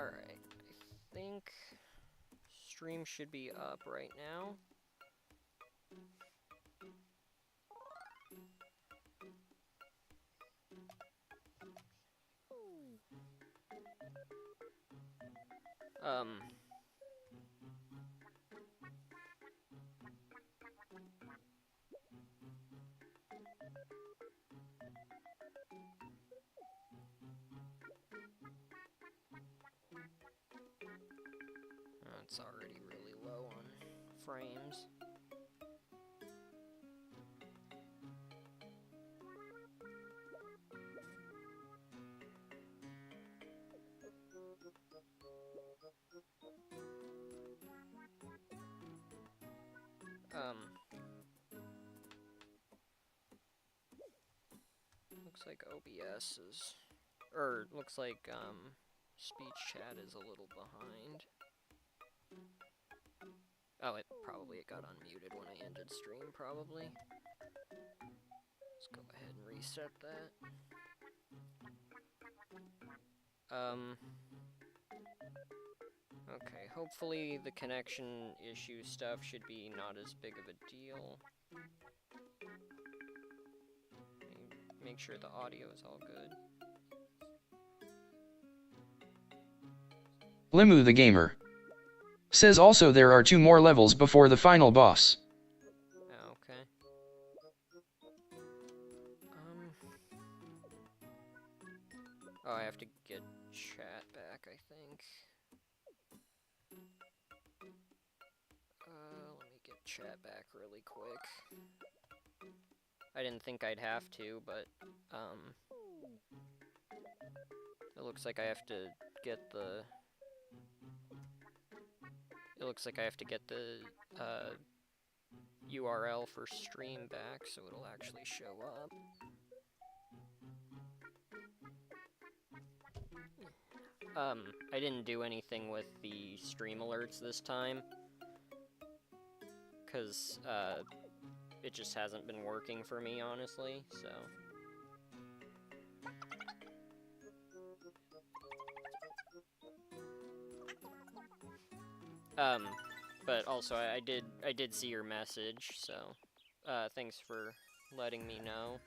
Alright, I think stream should be up right now. It's already really low on frames. Looks like OBS is, looks like, speech chat is a little behind. Oh, it got unmuted when I ended stream, probably. Let's go ahead and reset that. Okay, hopefully the connection issue stuff should be not as big of a deal. Make sure the audio is all good. Limu the Gamer says also there are 2 more levels before the final boss. Okay. Oh, I have to get chat back, I think. Let me get chat back really quick. I didn't think I'd have to, but, it looks like I have to get the... It looks like I have to get the, URL for stream back, so it'll actually show up. I didn't do anything with the stream alerts this time, because, it just hasn't been working for me, honestly, so... But also, I did see your message, so, thanks for letting me know.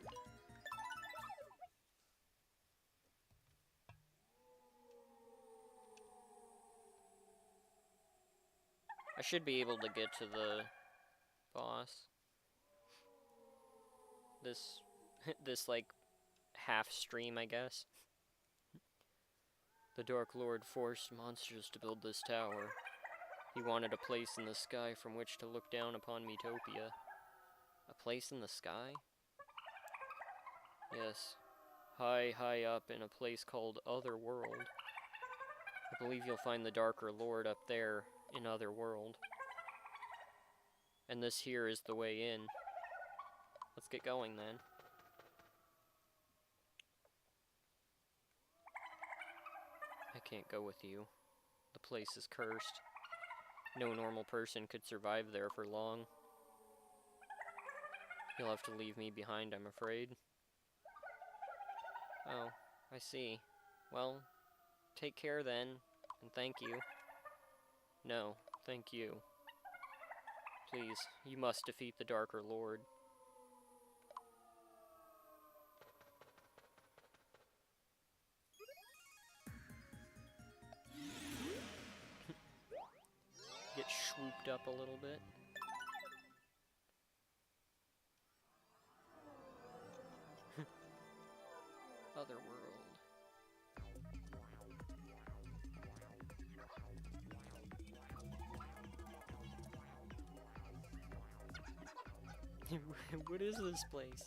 I should be able to get to the boss. This, like, half stream, I guess. The Dark Lord forced monsters to build this tower. He wanted a place in the sky from which to look down upon Miitopia. A place in the sky? Yes. High, high up in a place called Otherworld. I believe you'll find the Darker Lord up there in Otherworld. And this here is the way in. Let's get going then. I can't go with you. The place is cursed. No normal person could survive there for long. You'll have to leave me behind, I'm afraid. Oh, I see. Well, take care then, and thank you. No, thank you. Please, you must defeat the Darker Lord. Get swooped up a little bit. Otherworld. What is this place?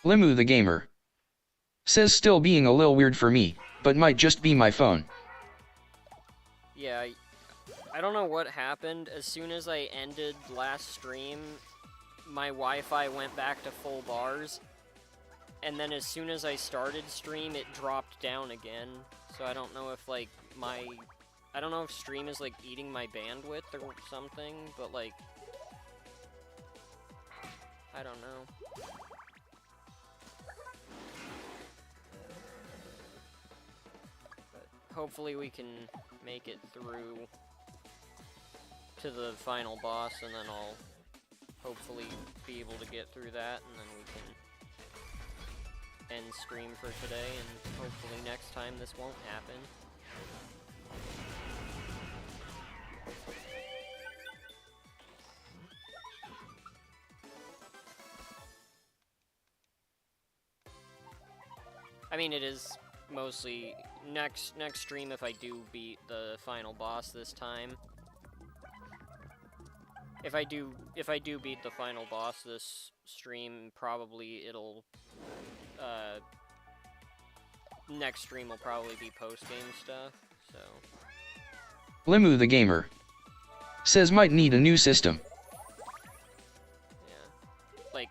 Limu the Gamer says still being a little weird for me, but might just be my phone. Yeah, I don't know what happened. As soon as I ended last stream, my Wi-Fi went back to full bars. And then as soon as I started stream, it dropped down again. So I don't know if, like, I don't know if stream is, like, eating my bandwidth or something, but, like, I don't know. But hopefully we can make it through to the final boss, and then I'll hopefully be able to get through that, and then we can end stream for today, and hopefully next time this won't happen. I mean, it is mostly next stream if I do beat the final boss this time. If I do beat the final boss this stream, probably it'll next stream will probably be post-game stuff, so. Limu the gamer says might need a new system. Yeah.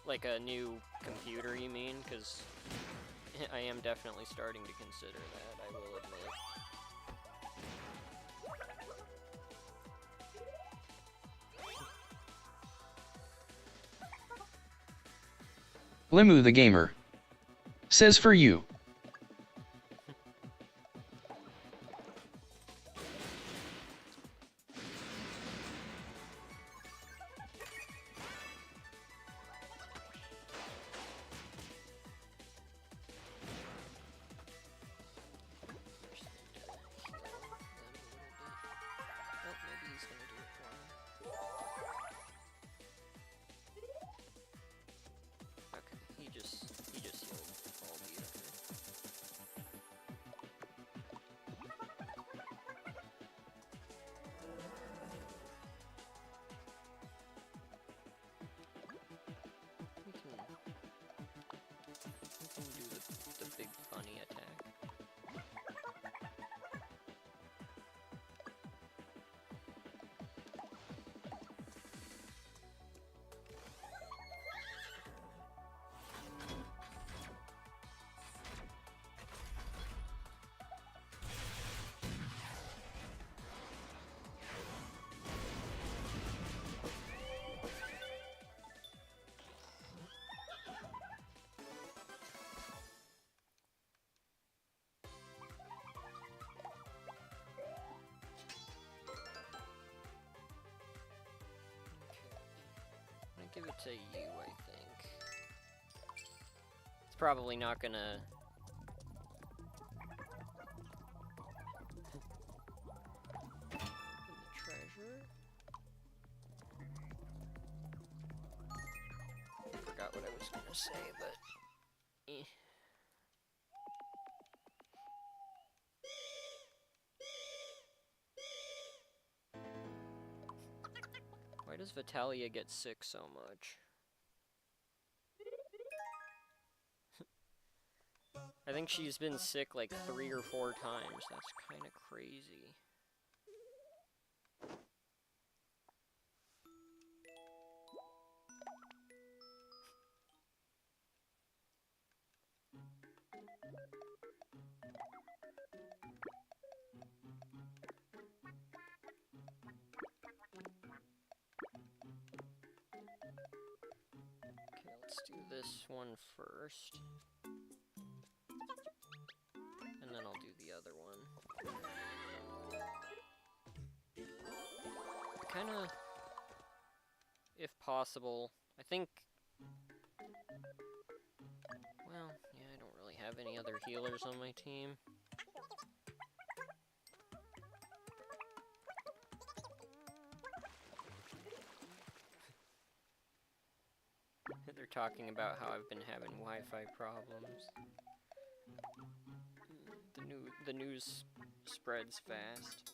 Like a new computer, you mean? Because I am definitely starting to consider that, I will admit. Limu the gamer says for you. Give it to you, I think. It's probably not gonna... the treasure? I forgot what I was gonna say, but... eh. Why does Vitalia get sick so much? I think she's been sick like 3 or 4 times. That's kind of crazy. Let's do this one first. And then I'll do the other one. Kinda, if possible, I think... well, yeah, I don't really have any other healers on my team. They're talking about how I've been having Wi-Fi problems. The news spreads fast.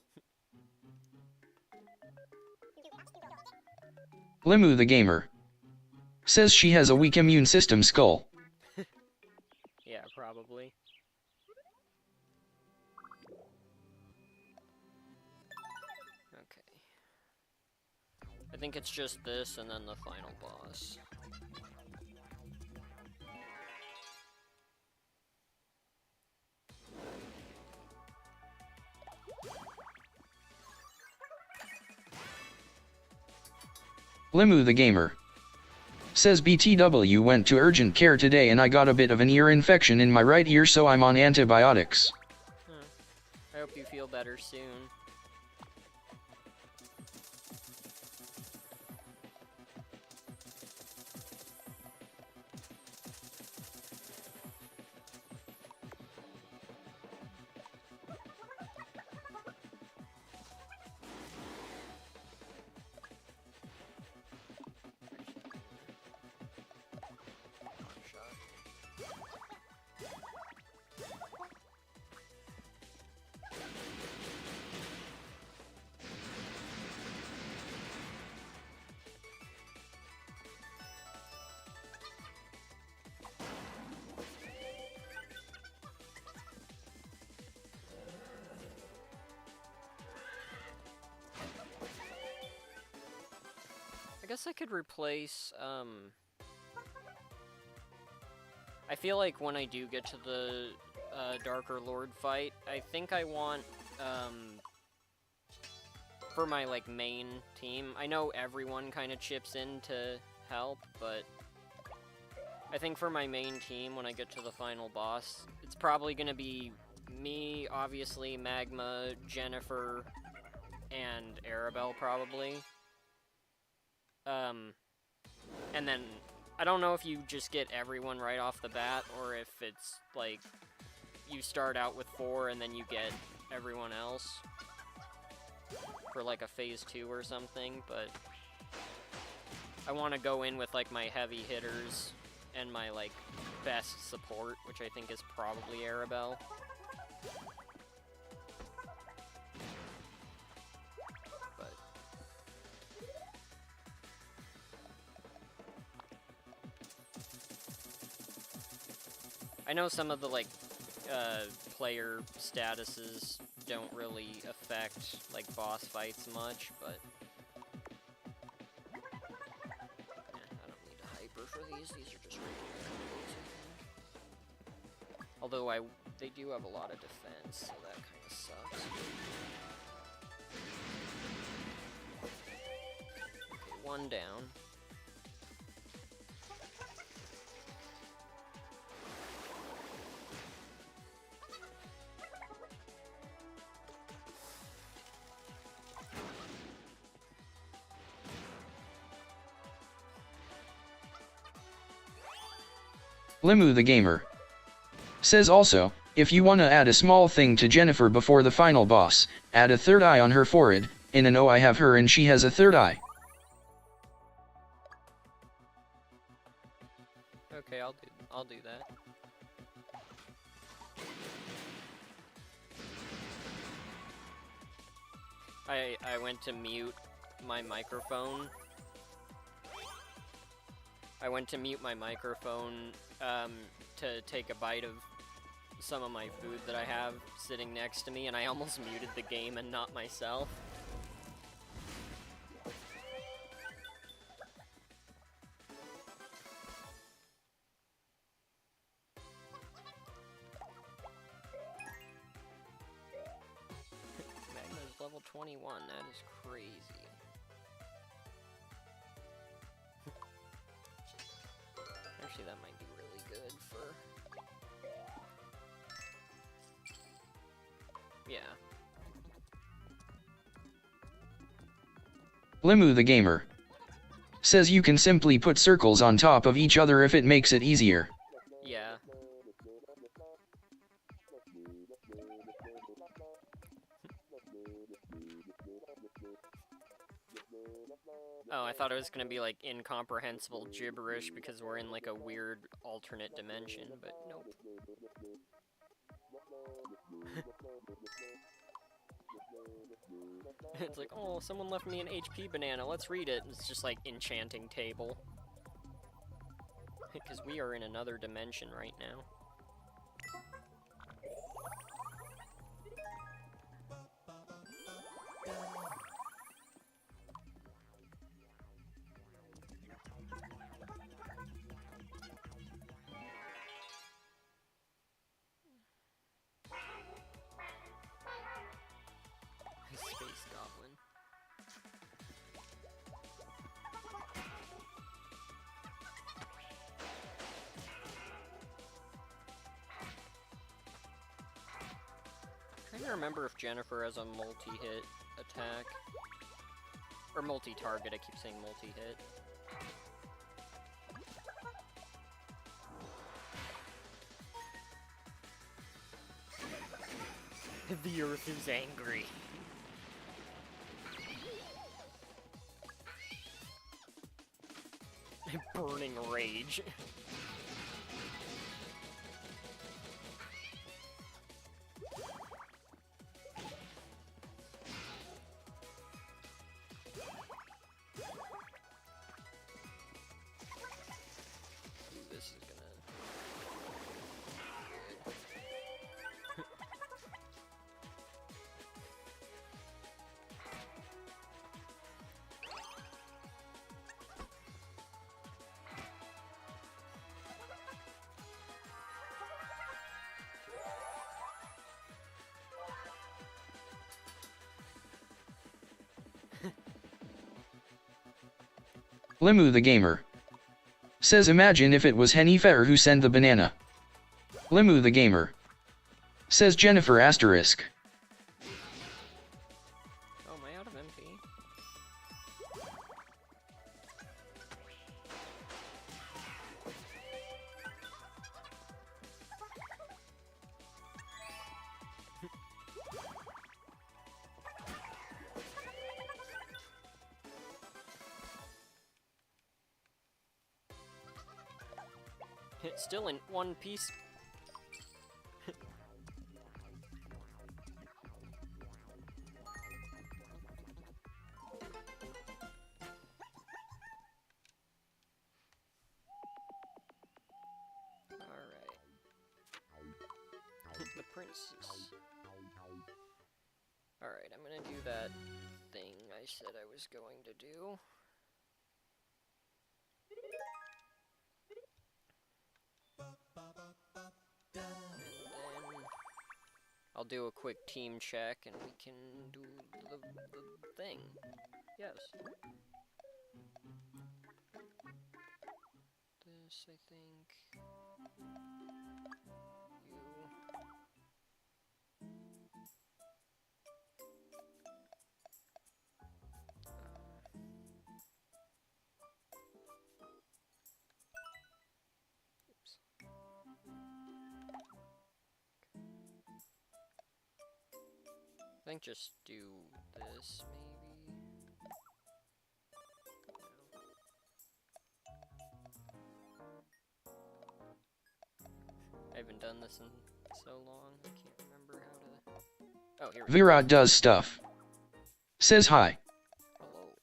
Limu the gamer says she has a weak immune system skull. Yeah, probably. think it's just this and then the final boss. Limu the Gamer says BTW went to urgent care today and I got a bit of an ear infection in my right ear, so I'm on antibiotics. I hope you feel better soon. I guess I could replace, I feel like when I do get to the, Darker Lord fight, I think I want, for my, like, main team, I know everyone kind of chips in to help, but I think for my main team, when I get to the final boss, it's probably gonna be me, obviously, Magma, Jennifer, and Arabelle, probably. And then, I don't know if you just get everyone right off the bat, or if it's, like, you start out with 4 and then you get everyone else for, like, a phase 2 or something, but I want to go in with, like, my heavy hitters and my, like, best support, which I think is probably Arabelle. I know some of the, like, player statuses don't really affect, like, boss fights much, but I don't need a hyper for these. These are just regular combos, I think. Although they do have a lot of defense, so that kind of sucks. Okay, 1 down. Limu the Gamer says also, if you wanna add a small thing to Jennifer before the final boss, add a third eye on her forehead. In an O I have her and she has a third eye. Okay, I'll do that. I went to mute my microphone. To take a bite of some of my food that I have sitting next to me, and I almost muted the game and not myself. Magma's level 21, that is crazy. Actually, that might be really good for... Yeah. Limu the Gamer says you can simply put circles on top of each other if it makes it easier. Yeah. Oh, I thought it was gonna be like incomprehensible gibberish because we're in like a weird alternate dimension, but nope. It's like, oh, someone left me an HP banana, let's read it. It's just like enchanting table. Because we are in another dimension right now. trying to remember if Jennifer has a multi-hit attack. Or multi-target, I keep saying multi-hit. The earth is angry. Burning rage. Ooh, this is gonna... Limu the gamer says imagine if it was Henny Fair who sent the banana. Limu the gamer says Jennifer asterisk. Oh, am I out of MP? It's still in one piece. Alright. The princess. Alright, I'm gonna do that thing I said I was going to do. And then I'll do a quick team check and we can do the thing. Yes. This, I think. You. Oops. I think just do this, maybe. I haven't done this in so long, I can't remember how to... Oh, here we go. Virat does stuff. Says hi. Hello.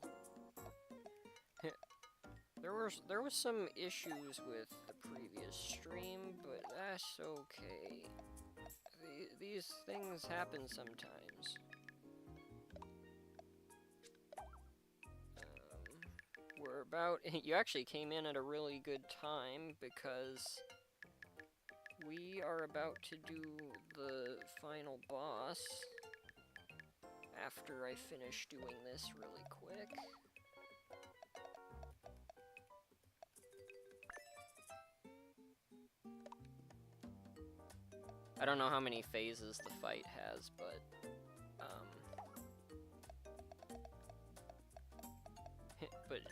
There was some issues with the previous stream, but that's okay. These things happen sometimes. We're about... You actually came in at a really good time, because we are about to do the final boss after I finish doing this really quick. I don't know how many phases the fight has, but but it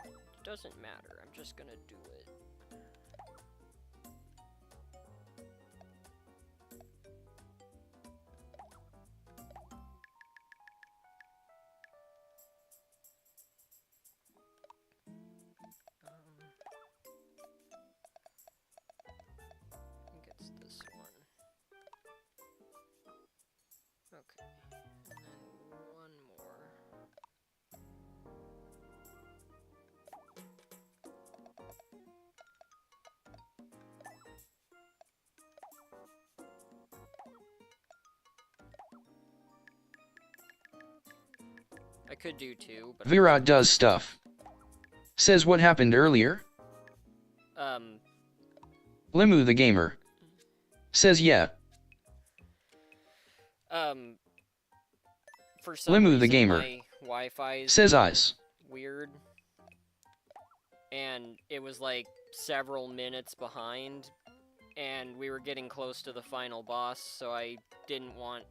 doesn't matter. I'm just gonna do it. I think it's this one. Okay, and then one more. I could do two, but Virat does stuff. Says what happened earlier? Limu the gamer says yeah. For some Limu the reason gamer my Wi-Fi says eyes. weird, and it was like several minutes behind, and we were getting close to the final boss, so I didn't want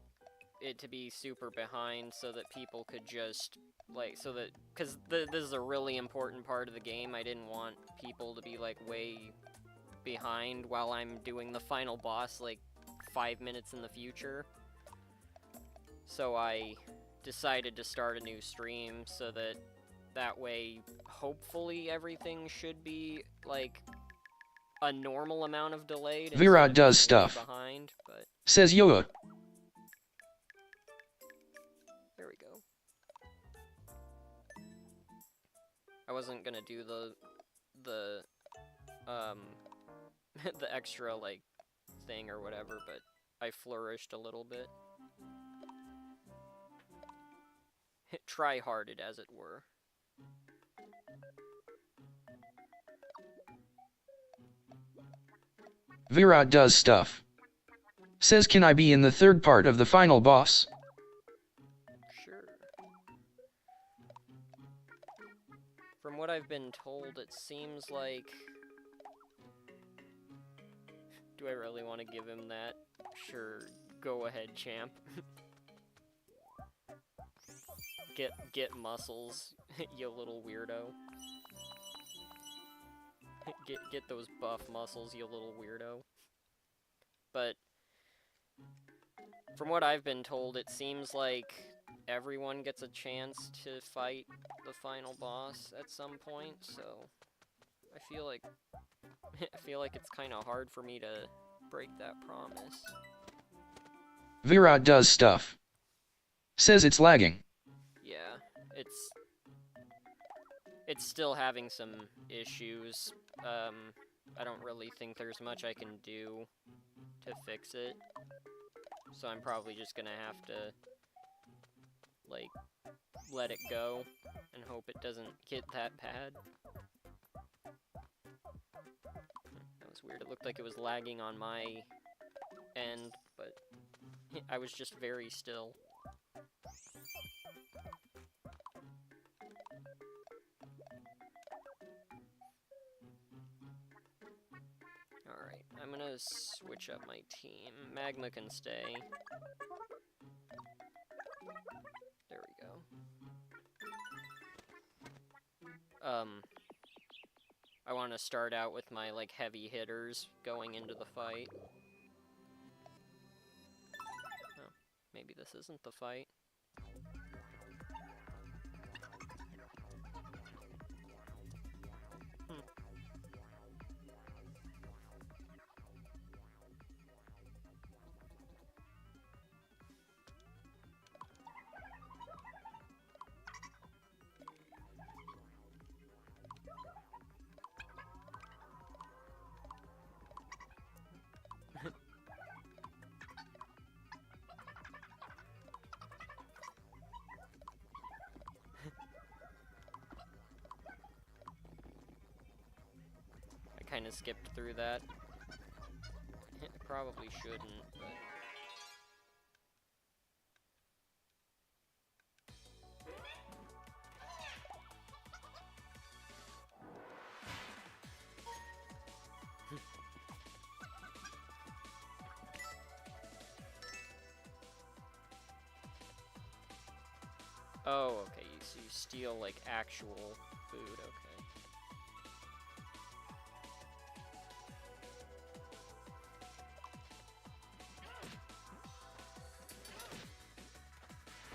it to be super behind so that people could just, like, so that, because this is a really important part of the game. I didn't want people to be, like, way behind while I'm doing the final boss, like, 5 minutes in the future. So I decided to start a new stream so that that way, hopefully, everything should be, like, a normal amount of delayed. Virat does stuff. Behind, but Says Yoa. there we go. I wasn't gonna do the the extra, like, thing or whatever, but I flourished a little bit. Try-harded, as it were. Virat does stuff. Says, can I be in the third part of the final boss? Sure. From what I've been told, it seems like... Do I really want to give him that? Sure, go ahead, champ. Get muscles, you little weirdo. Get those buff muscles, you little weirdo. But from what I've been told, it seems like everyone gets a chance to fight the final boss at some point, so I feel like it's kind of hard for me to break that promise. Virat does stuff. Says it's lagging. Yeah, it's still having some issues. I don't really think there's much I can do to fix it. So I'm probably just gonna have to, like, let it go and hope it doesn't get that bad. That was weird. It looked like it was lagging on my end, but I was just very still. Alright, I'm gonna switch up my team. Magma can stay. There we go. I want to start out with my, like, heavy hitters going into the fight. Oh, maybe this isn't the fight. I kind of skipped through that. I probably shouldn't, but... Oh, okay, so you steal, like, actual food, okay.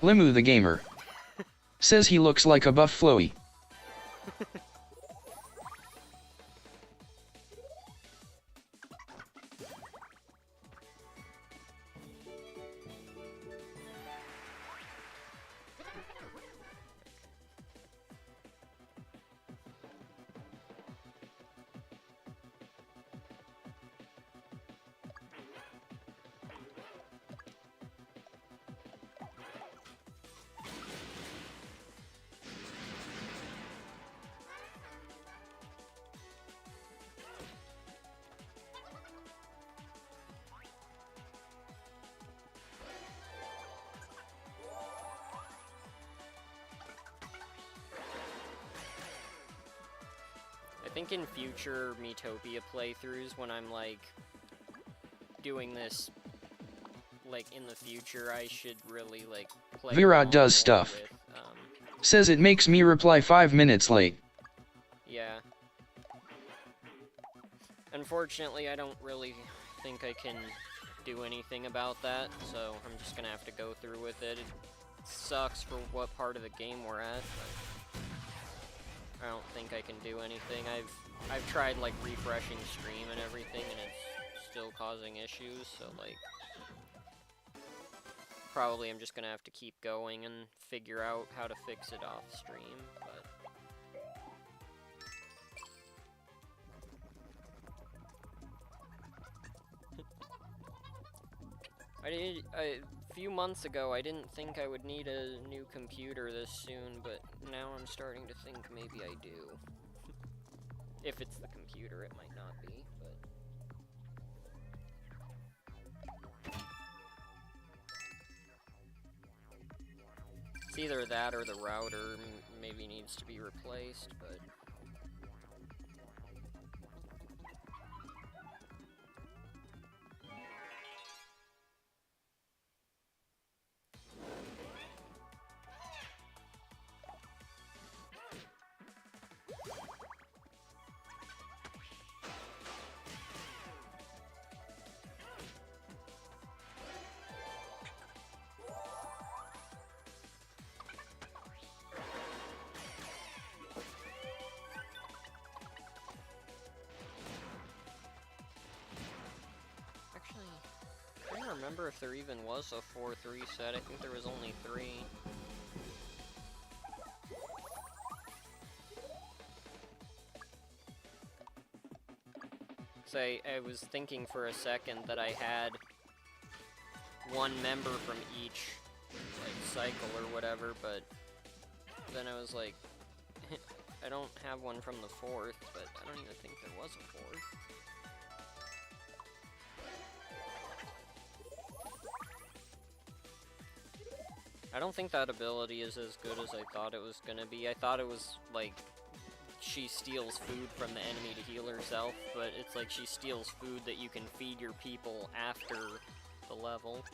Limu the gamer. Says he looks like a buff Floey. I think in future Miitopia playthroughs, when I'm, like, doing this like, in the future, I should really, like, play Virat along does more stuff. with, Says it makes me reply 5 minutes late. yeah. Unfortunately, I don't really think I can do anything about that, so I'm just gonna have to go through with it. It sucks for what part of the game we're at, but I don't think I can do anything. I've tried, like, refreshing stream and everything, and it's still causing issues, so, like, probably I'm just gonna have to keep going and figure out how to fix it off stream, but a few months ago, I didn't think I would need a new computer this soon, but now I'm starting to think maybe I do. If it's the computer, it might not be, but... It's either that or the router maybe needs to be replaced, but... I don't remember if there even was a 4-3 set. I think there was only 3. So I was thinking for a second that I had one member from each, like, cycle or whatever, but then I was like, I don't have one from the 4th, but I don't even think there was a 4th. I don't think that ability is as good as I thought it was gonna be. I thought it was, like, she steals food from the enemy to heal herself, but it's like she steals food that you can feed your people after the level.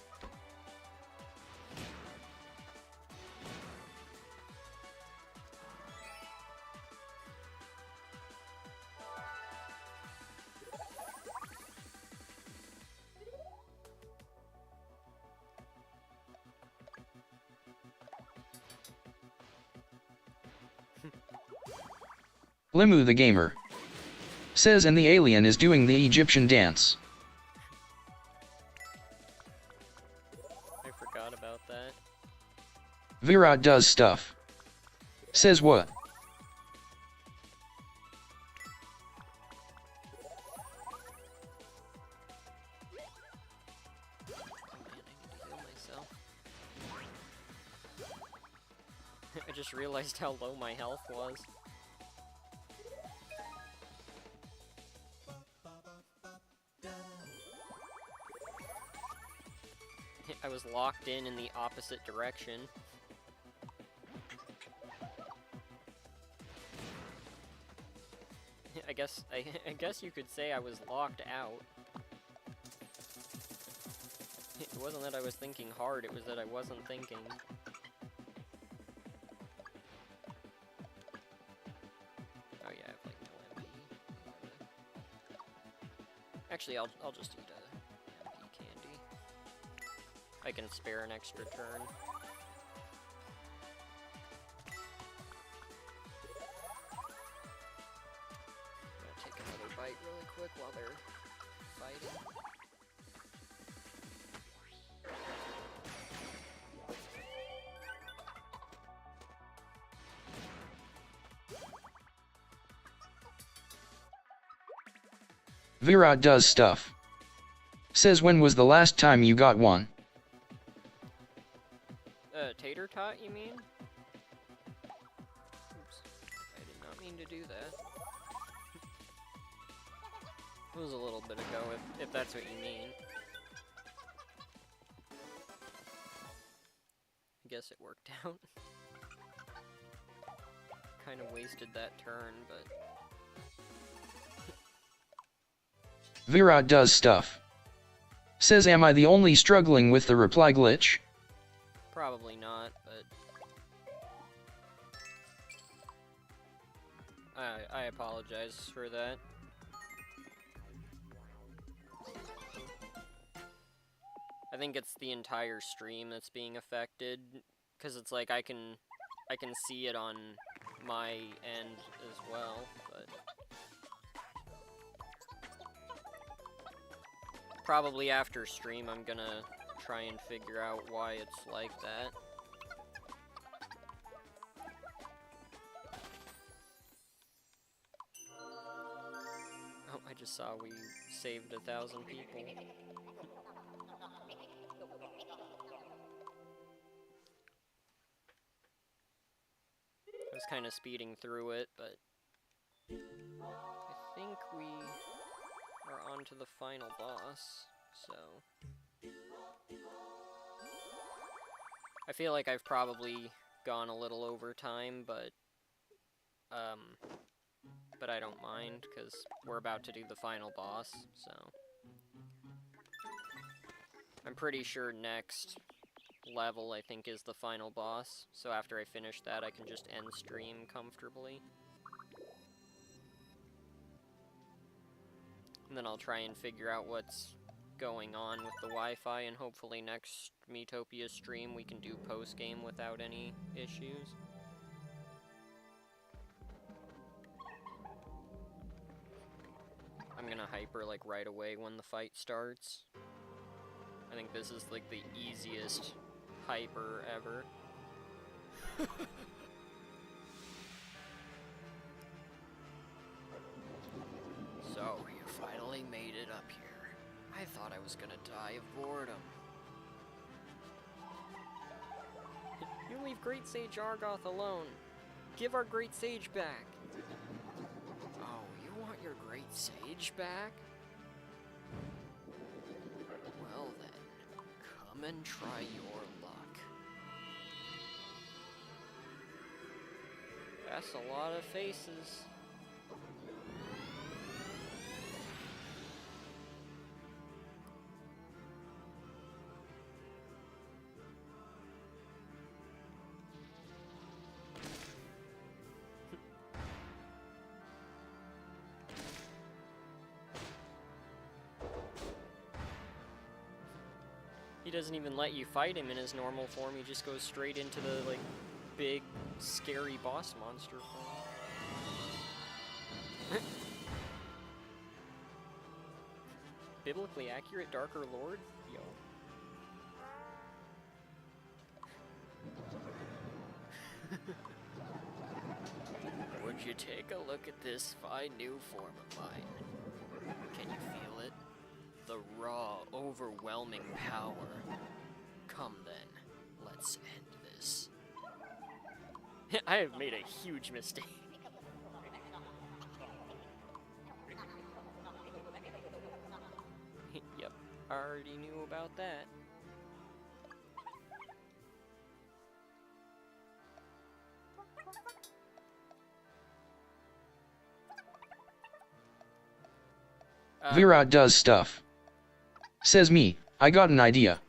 Limu the gamer says, and the alien is doing the Egyptian dance. I forgot about that. Virat does stuff. Says what? Oh man, I need to heal myself. I just realized how low my health was. I was locked in the opposite direction. I guess you could say I was locked out. It wasn't that I was thinking hard, it was that I wasn't thinking. Oh yeah, I have like no MP. Actually, I'll just eat a MP candy. I can spare an extra turn. I'm gonna take another bite really quick while they're fighting. Virat does stuff. Says, when was the last time you got one? Tater tot, you mean? Oops. I did not mean to do that. It was a little bit ago, if that's what you mean. I guess it worked out. Kind of wasted that turn, but... Virat does stuff. Says, am I the only struggling with the reply glitch? Probably not, but I apologize for that. I think it's the entire stream that's being affected, because it's like I can see it on my end as well, but probably after stream I'm gonna try and figure out why it's like that. Oh, I just saw we saved 1,000 people. I was kind of speeding through it, but I think we are on to the final boss, so I feel like I've probably gone a little over time, but I don't mind, because we're about to do the final boss, so I'm pretty sure next level, I think, is the final boss, so after I finish that, I can just end stream comfortably. And then I'll try and figure out what's going on with the Wi-Fi, and hopefully next Miitopia stream we can do post-game without any issues. I'm gonna hyper, like, right away when the fight starts. I think this is, like, the easiest hyper ever. So, you finally made it up here. I thought I was gonna die of boredom. You leave Great Sage Argoth alone. Give our Great Sage back. Oh, you want your Great Sage back? Well then, come and try your luck. That's a lot of faces. He doesn't even let you fight him in his normal form, he just goes straight into the, like, big, scary boss monster form. Biblically accurate Darker Lord? Yo. Would you take a look at this fine new form of mine? Can you feel it? The raw, overwhelming power. Come then, let's end this. I have made a huge mistake. Yep, I already knew about that. Virat does stuff. Says me, I got an idea.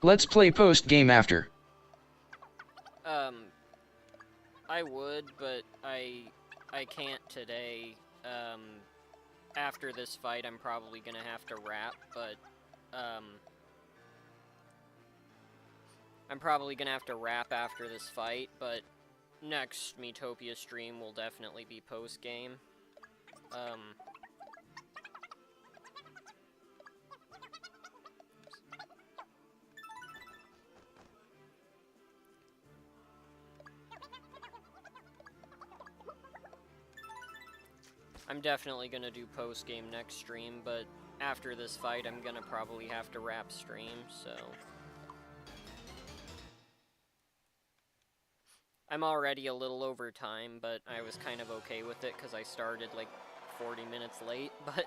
Let's play post-game after. I would, but I can't today. After this fight, I'm probably gonna have to wrap, but, I'm probably gonna have to wrap after this fight, but next Miitopia stream will definitely be post-game. I'm definitely gonna do post-game next stream, but after this fight, I'm gonna probably have to wrap stream, so... I'm already a little over time, but I was kind of okay with it, because I started, like, 40 minutes late, but...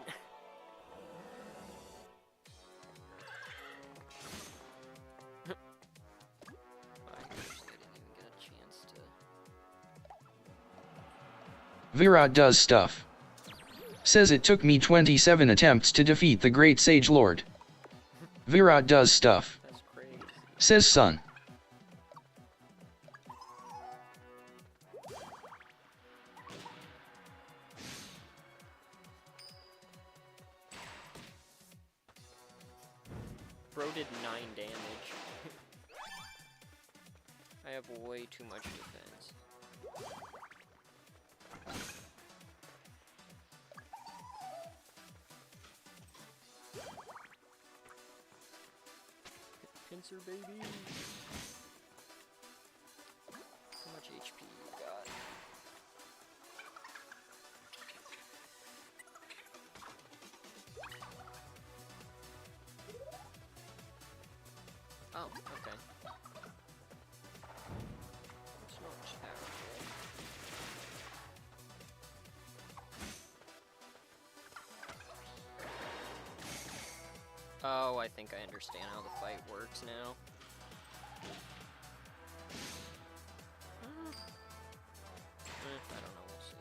Virat does stuff. Says it took me 27 attempts to defeat the Great Sage Lord. Virat does stuff. That's crazy. Says Sun. Bro did 9 damage. I have way too much defense. Pincer baby! How much HP you got? Oh, okay. It's not terrible. Oh, I think I understand how the fight works now. I don't know, we'll see.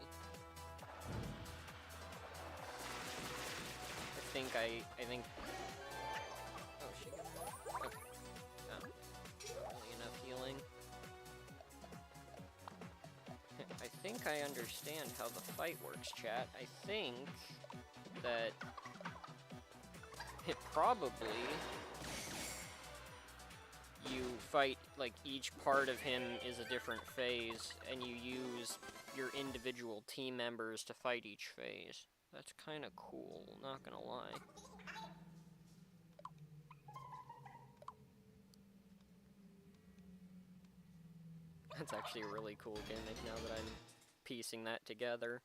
I think... Oh, she got... Okay. Oh. Only enough healing. I think I understand how the fight works, chat. I think that... probably you fight, like, each part of him is a different phase, and you use your individual team members to fight each phase. That's kind of cool, not gonna lie. That's actually a really cool gimmick now that I'm piecing that together.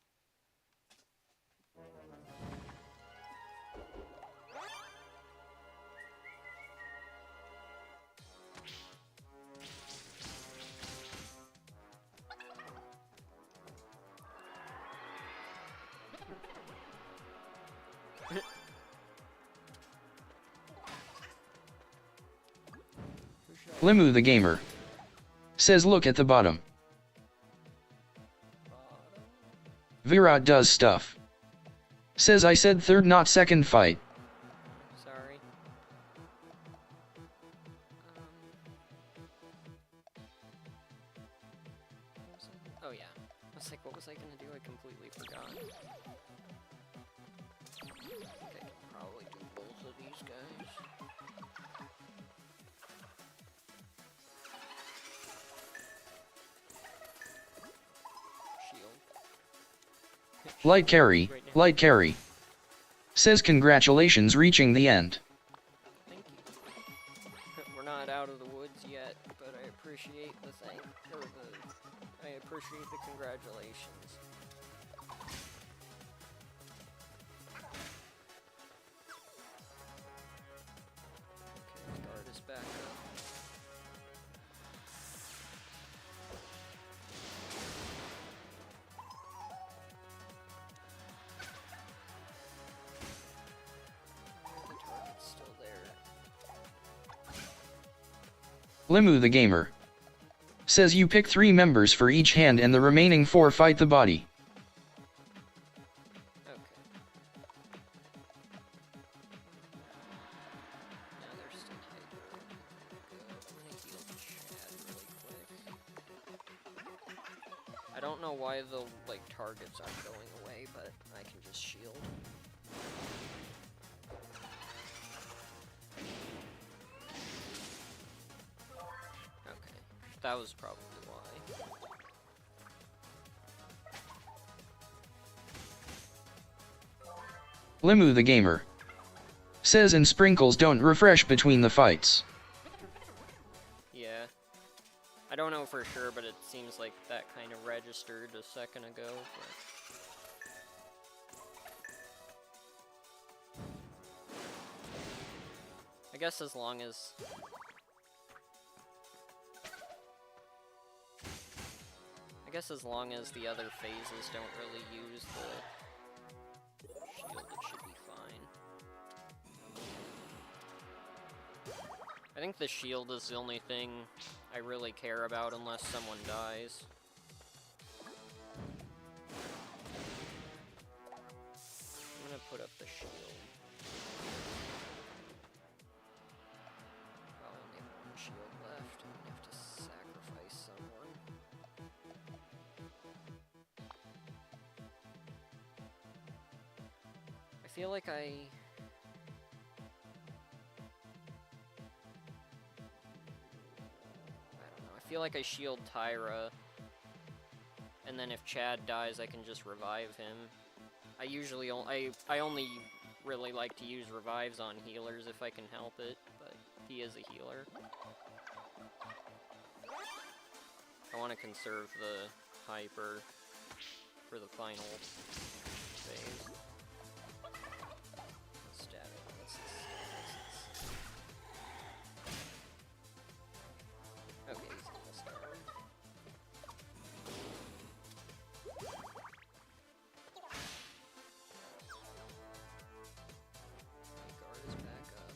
Limu the gamer. Says look at the bottom. Virat does stuff. Says I said third not second fight. Sorry. Oh yeah. I was like, what was I gonna do? I completely forgot. I think I can probably do both of these guys. Shield. Light carry, light carry. Says congratulations reaching the end. Thank you. We're not out of the woods yet, but I appreciate the I appreciate the congratulations. Okay, guard is back up. The target's still there. Limu the gamer. Says you pick 3 members for each hand and the remaining 4 fight the body. Okay. Now they're still hyper. I'm gonna heal Chad really quick. I don't know why the targets aren't going away, but I can just shield. Okay, that was probably why. Limu the gamer. Says and sprinkles don't refresh between the fights. Yeah. I don't know for sure, but it seems like that kind of registered a second ago. I guess as long as... I guess as long as the other phases don't really use the shield, it should be fine. I think the shield is the only thing I really care about unless someone dies. I'm gonna put up the shield. feel like I don't know. I feel like I shield Tyra, and then if Chad dies, I can just revive him. I usually I only really like to use revives on healers if I can help it, but he is a healer. I want to conserve the hyper for the final phase. Stabbing. What's this? Okay, he's almost done. My guard is back up.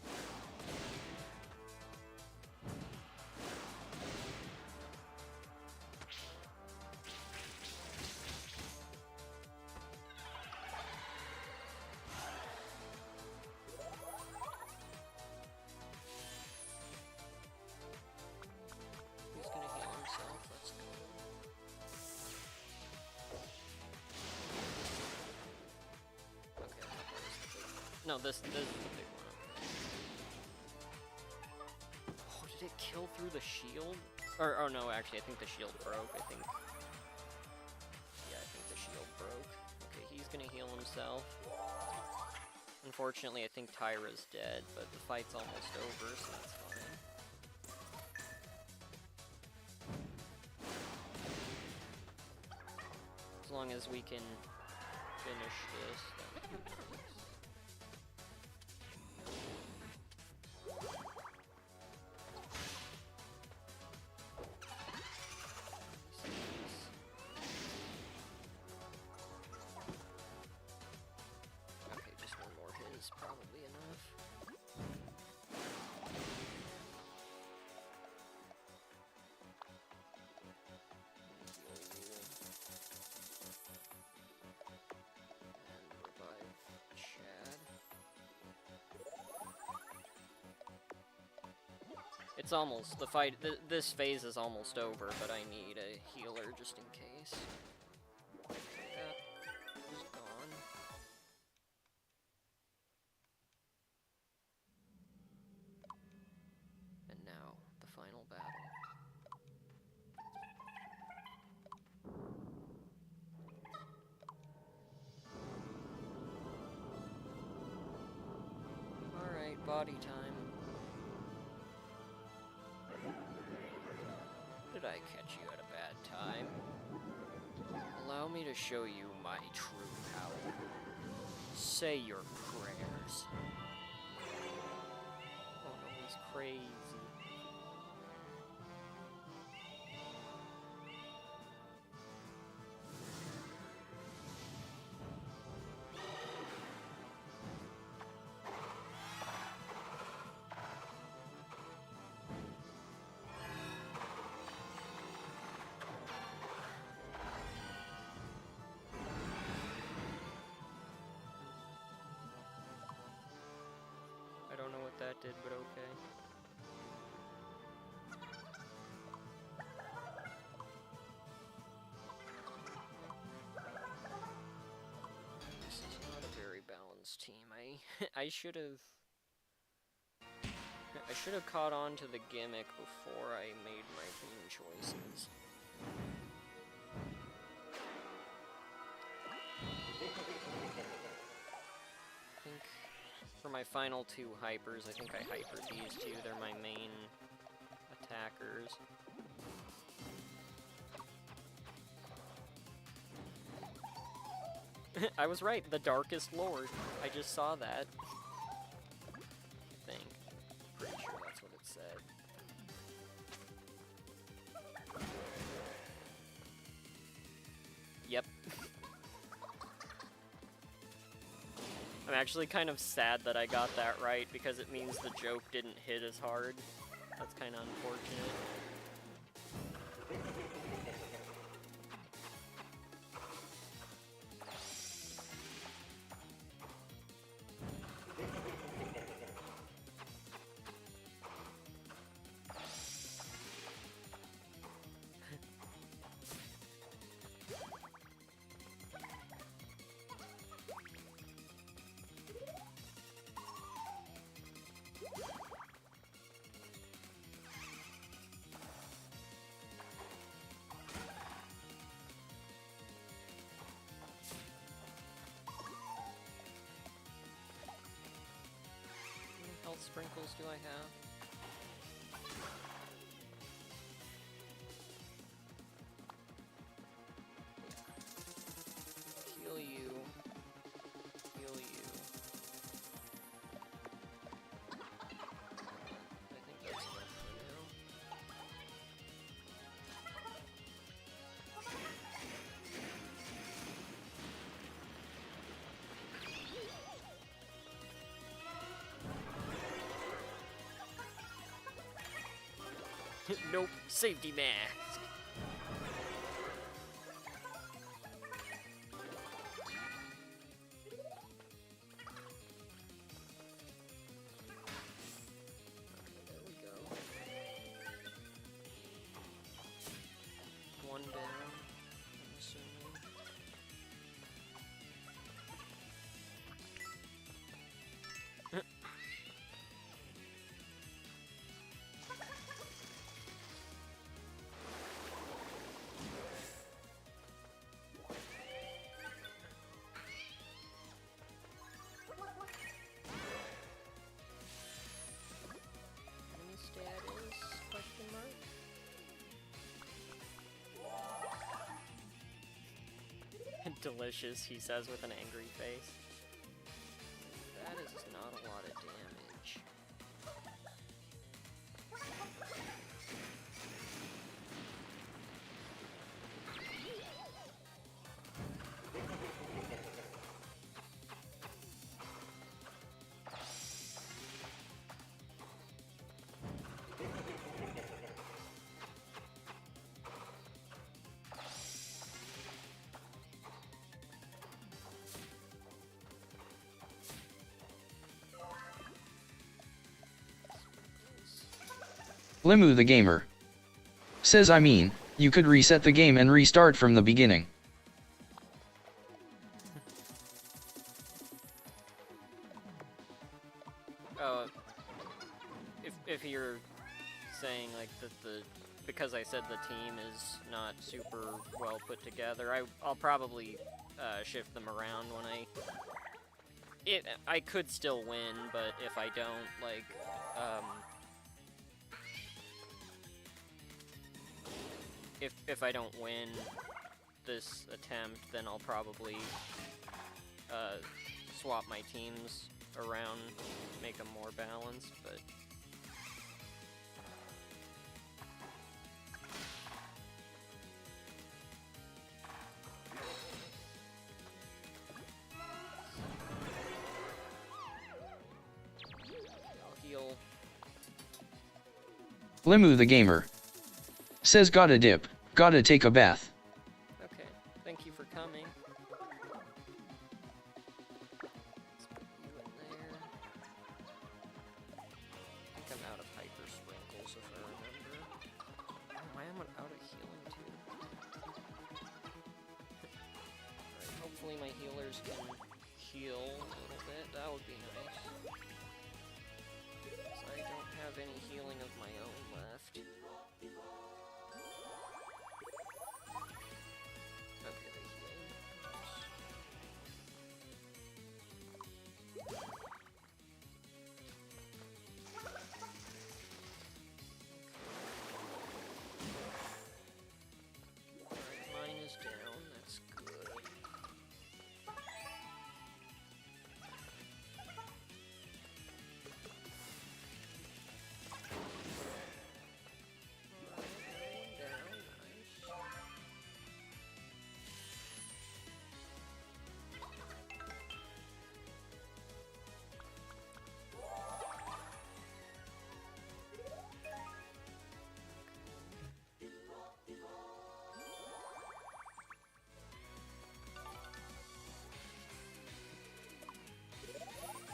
He's gonna heal himself, let's go. Okay, that was the big one. No, this is the big one. Oh, did it kill through the shield? Or, oh no, actually, I think the shield broke, I think. Yeah, I think the shield broke. Okay, he's gonna heal himself. Unfortunately, I think Tyra's dead, but the fight's almost over, so that's fine. As long as we can finish this, that would be nice. Okay, just one more hit is probably enough. And revive Chad. It's almost, the fight, this phase is almost over, but I need a healer just in case. That is gone. And now, the final battle. Alright, body time. Did I catch you at a bad time? Allow me to show you my true power. Say your prayers. Oh no, he's crazy. I don't know what that did, but okay. This is not a very balanced team. I should have caught on to the gimmick before I made my team choices. I think for my final two hypers, I think I hypered these two. They're my main attackers. I was right, the Darkest Lord. I just saw that. I think. Pretty sure that's what it said. Yep. I'm actually kind of sad that I got that right, because it means the joke didn't hit as hard. That's kind of unfortunate. health sprinkles do I have? Heal you. Heal you. I think that's enough for now. Nope, safety mask. There we go. One down, I'm assuming. Any status? Question mark? Delicious, he says with an angry face. That is not a lot of damage. Limu the gamer says, I mean, you could reset the game and restart from the beginning. Oh, if you're saying like that because I said the team is not super well put together, I'll probably shift them around when I could still win, but if I don't, like, if I don't win this attempt, then I'll probably swap my teams around, make them more balanced, but I'll heal. Limu the gamer says, gotta dip, gotta take a bath. Okay, thank you for coming. Let's put you in there. I think I'm out of hyper sprinkles if I remember. Oh, why am I out of healing too? Alright, hopefully my healers can heal a little bit. That would be nice. 'Cause I don't have any healing of my own left. Okay, they healed. Alright, mine is down, that's good. Alright, down, nice.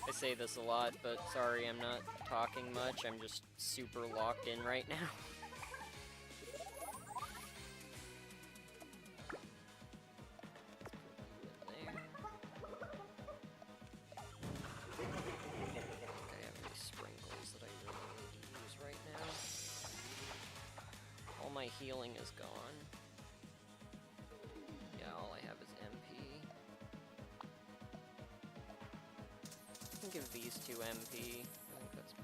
I say this a lot, but sorry I'm not talking much. I'm just super locked in right now. There. I have any sprinkles that I really need to use right now. All my healing is gone. Yeah, all I have is MP. I can give these two MP. I think that's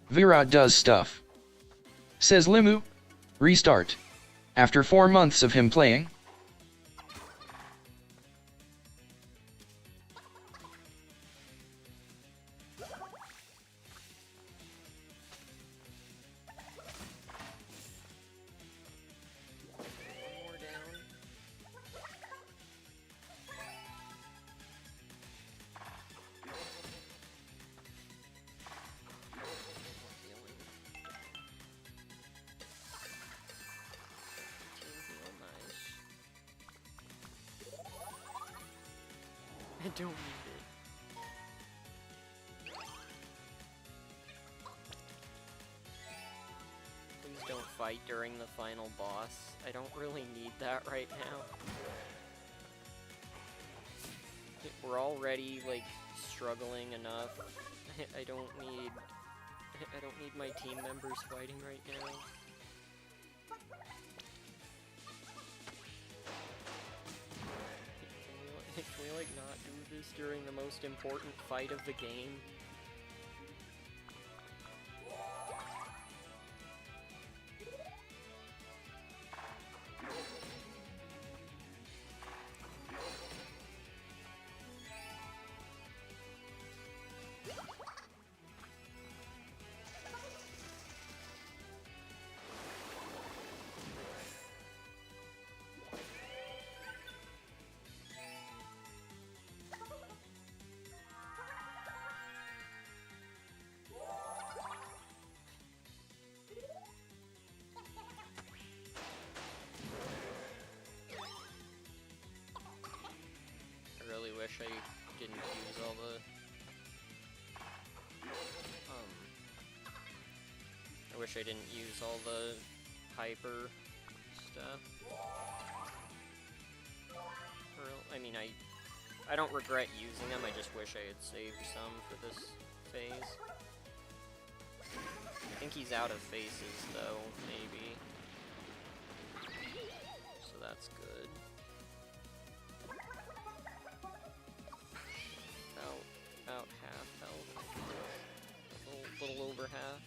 Virat does stuff. Says Limu. Restart. After 4 months of him playing. I don't need it. Please don't fight during the final boss. I don't really need that right now. We're already, like, struggling enough. I don't need my team members fighting right now. Can we like not do this during the most important fight of the game? Wish I didn't use all the I wish I didn't use all the hyper stuff. I mean, I don't regret using them, I just wish I had saved some for this phase. I think he's out of faces though, maybe. So that's good. About half health. A little over half.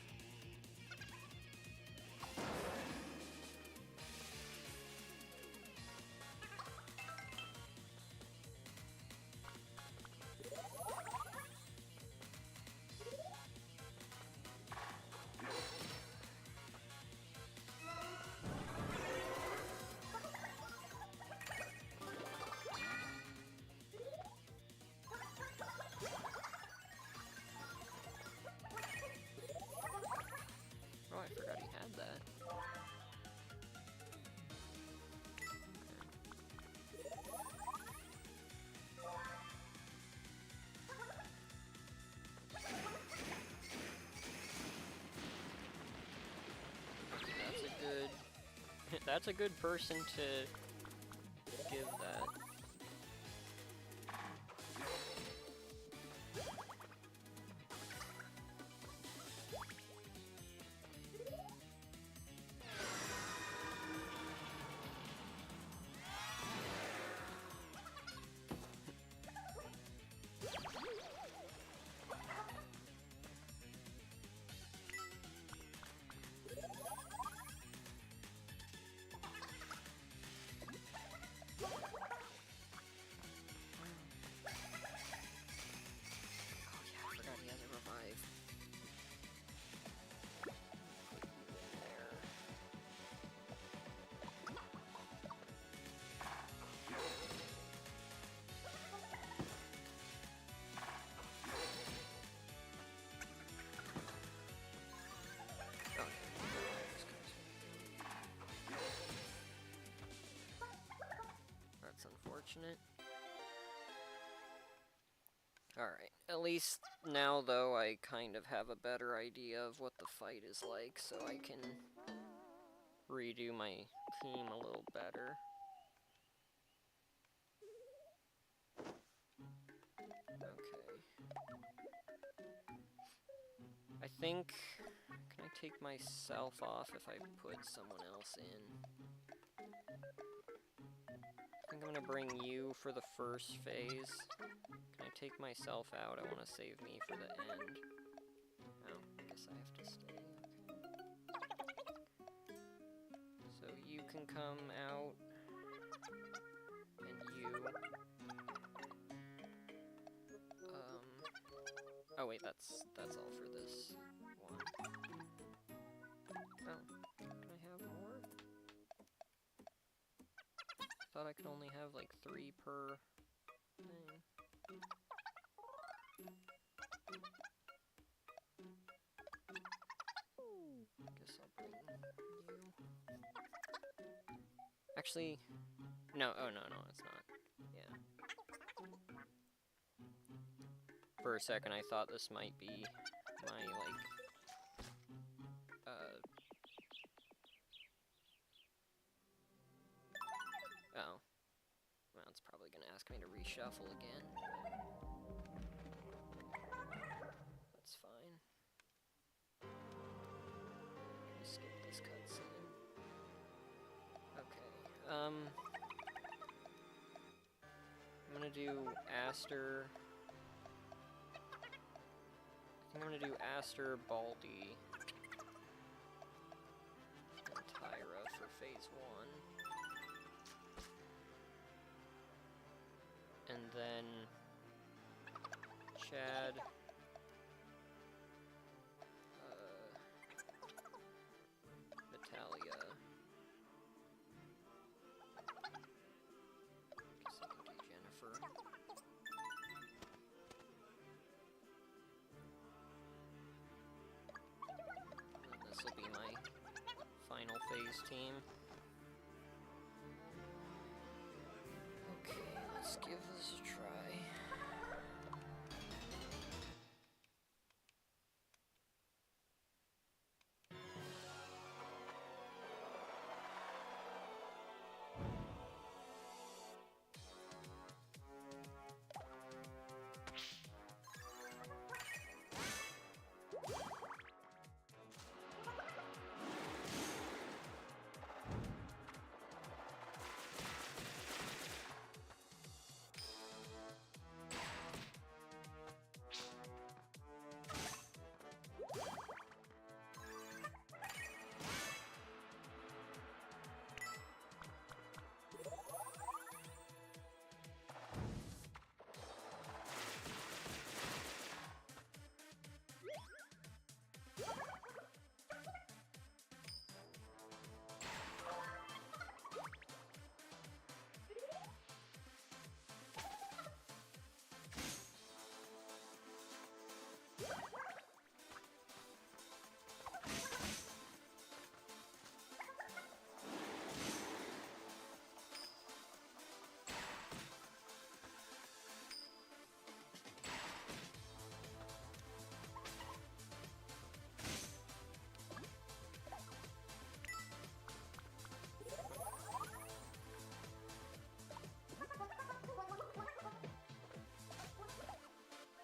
I forgot he had that. That's a good person to give that. Unfortunate. Alright, at least now though I kind of have a better idea of what the fight is like, so I can redo my team a little better. Okay. I think, can I take myself off if I put someone else in? I think I'm gonna bring you for the first phase. Can I take myself out? I want to save me for the end. Oh, guess I have to stay. Okay. So you can come out, and you. Oh wait, that's all for this one. Oh, can I have more? Thought I could only have like 3 per thing. Guess I'll bring you. Actually, no. Oh no, it's not. Yeah. For a second, I thought this might be my like. Oh. Well, it's probably gonna ask me to reshuffle again. That's fine. Skip this cutscene. Okay. I'm gonna do Aster. I think I'm gonna do Aster, Baldy, and Tyra for phase 1. And then Chad, Natalia. Guess I can do Jennifer. And this will be my final phase team. Okay, let's give this a try.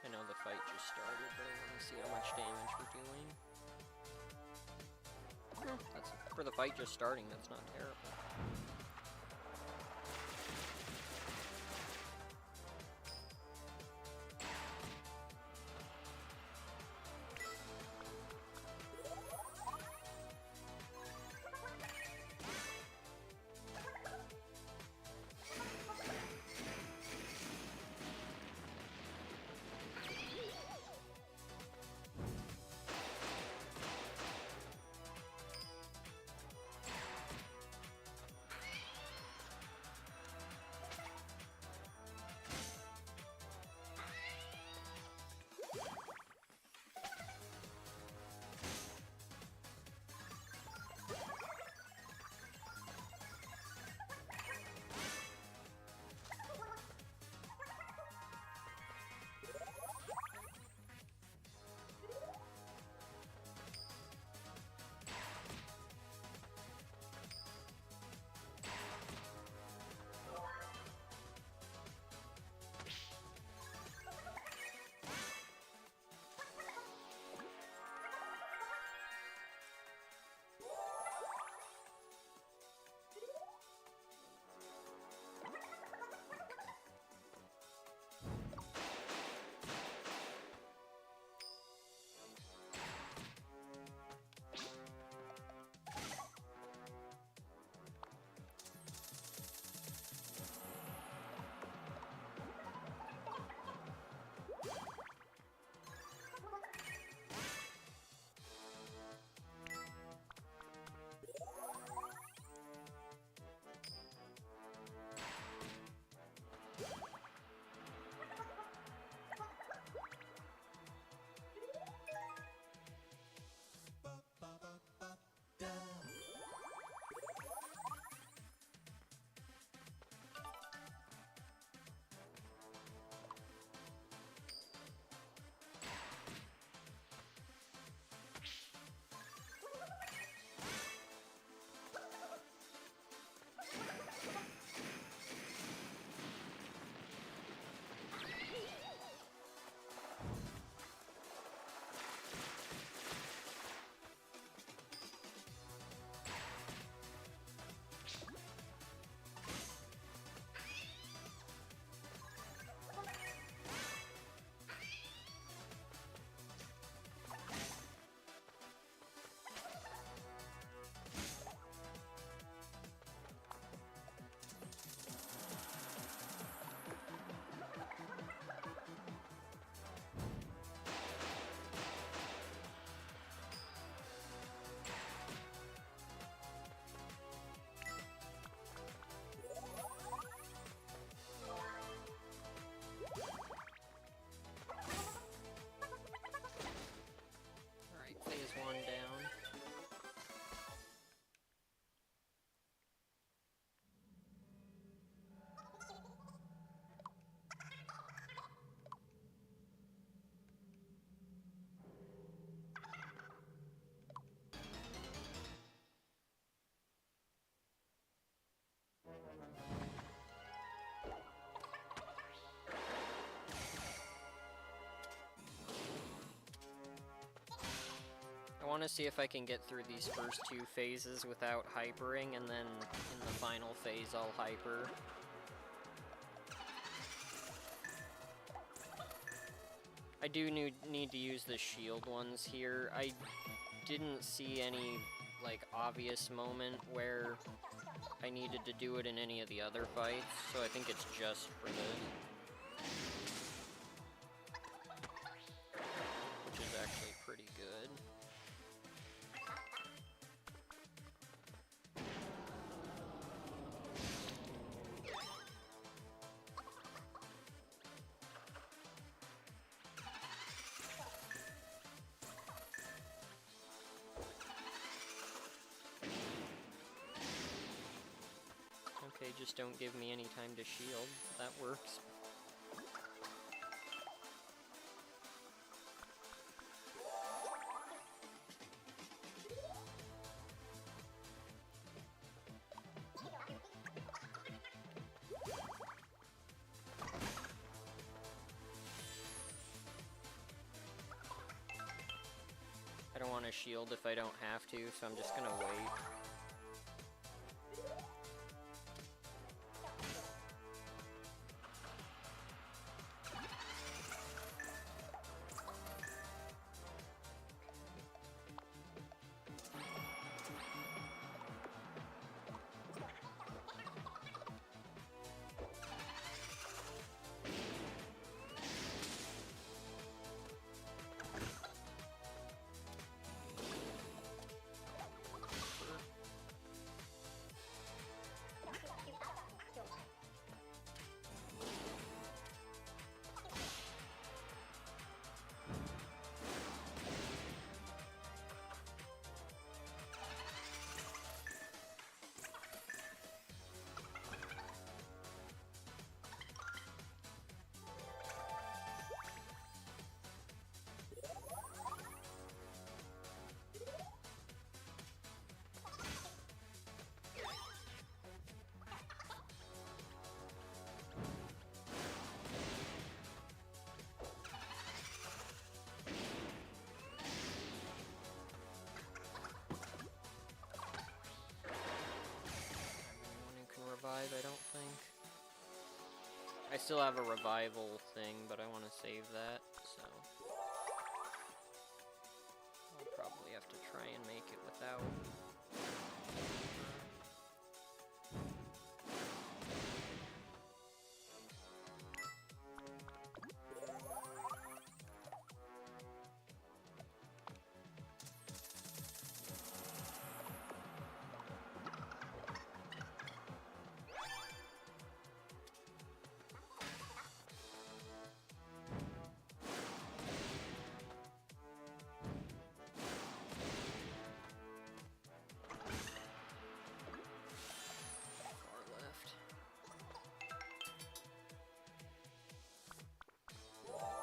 I know the fight just started, but I want to see how much damage we're doing. That's, for the fight just starting, that's not terrible. want to see if I can get through these first two phases without hypering, and then in the final phase I'll hyper. I do need to use the shield ones here. I didn't see any, like, obvious moment where I needed to do it in any of the other fights, so I think it's just for this. Which is actually pretty good. Okay, just don't give me any time to shield. That works. I don't want to shield if I don't have to, so I'm just gonna wait. I don't think. I still have a revival thing, but I want to save that, so I'll probably have to try and make it without.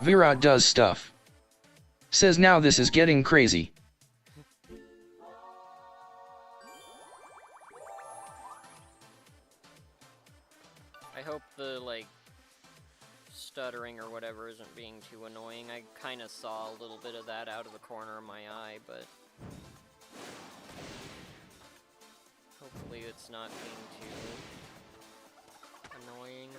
Virat does stuff. Says now this is getting crazy. I hope the, like, stuttering or whatever isn't being too annoying. I kind of saw a little bit of that out of the corner of my eye, but hopefully it's not being too annoying.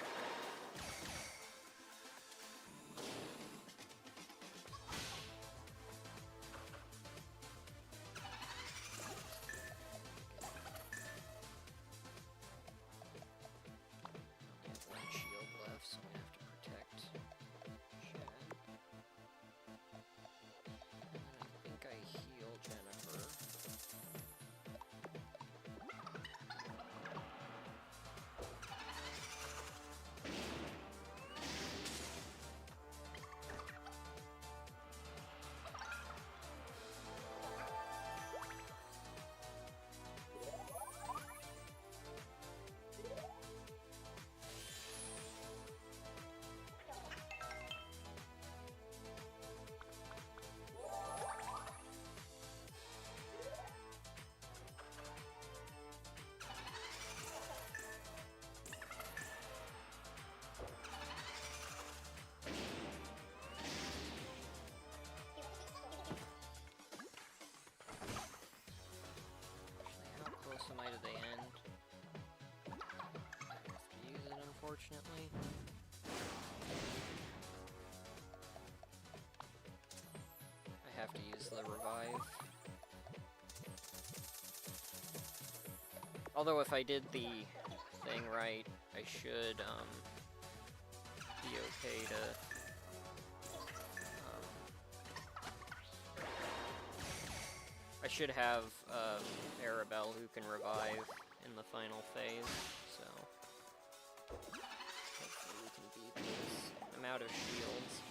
unfortunately. I have to use the revive. Although if I did the thing right, I should be okay to I should have Arabelle who can revive in the final phase, so hopefully we can beat this. I'm out of shields.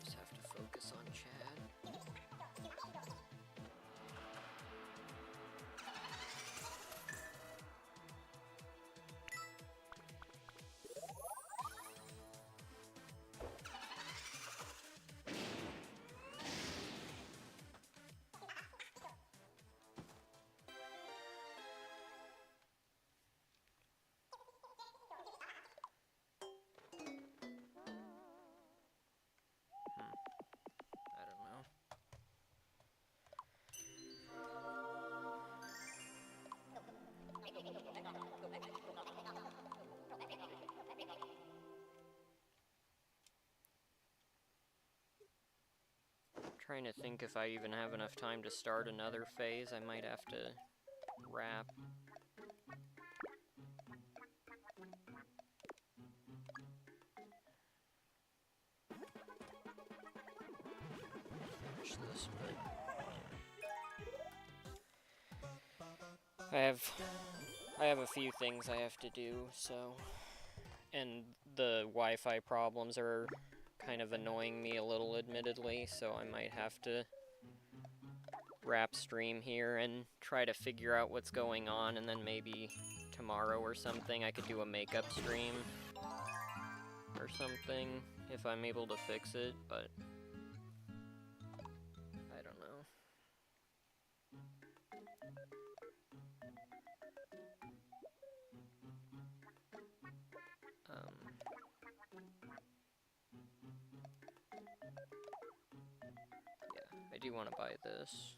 Just have to focus on Chad. I don't know. Trying to think if I even have enough time to start another phase. I might have to wrap. Finish this, but I have a few things I have to do, so, and the Wi-Fi problems are kind of annoying me a little, admittedly, so I might have to wrap stream here and try to figure out what's going on, and then maybe tomorrow or something I could do a makeup stream or something if I'm able to fix it, but I don't know. Yeah, I do want to buy this.